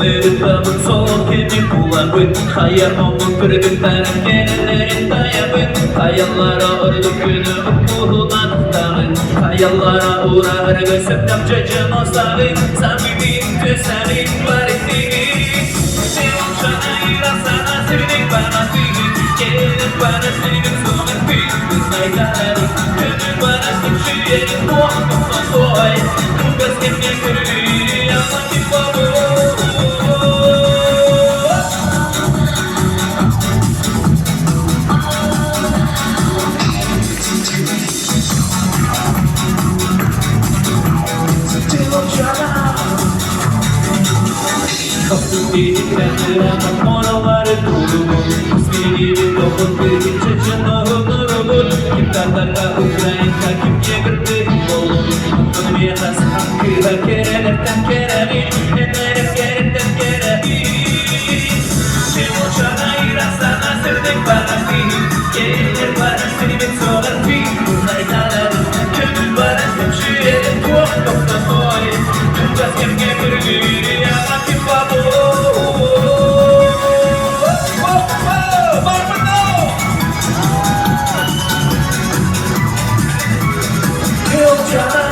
Tanın sol kedi kullanbın Hayal olun kırgın taraf kenelerin dayabın Hayallara ordu günü ukuhulan dağın Hayallara uğrar göseptem cacım o sağın Samimiyim tüsemin var ettiğin Sevim sana irasana sevdik bana sevdik Gelin bana sevdik sonun büyük saydarım Gönül bana simşi yerin muhakkımda soy Kıbrıs kemye kırılıyor yaman kim babu Kaptım dediklerine moraları dolu İsmini bir dokun bir çeçen olur Kim Tatar'da Ukrayna'da kim Yeger'de olur Bunu bir yatas hakkıyla kerelerden keremin Enlerek keretten keremin Sen uçana irasana sevdik bana film Gelir bana seni bir soğar film Uzaydalarım gönül bana simşi yerin Tuğ dokta soy Kıbrıs kemge kırgır yaman kim babu Jana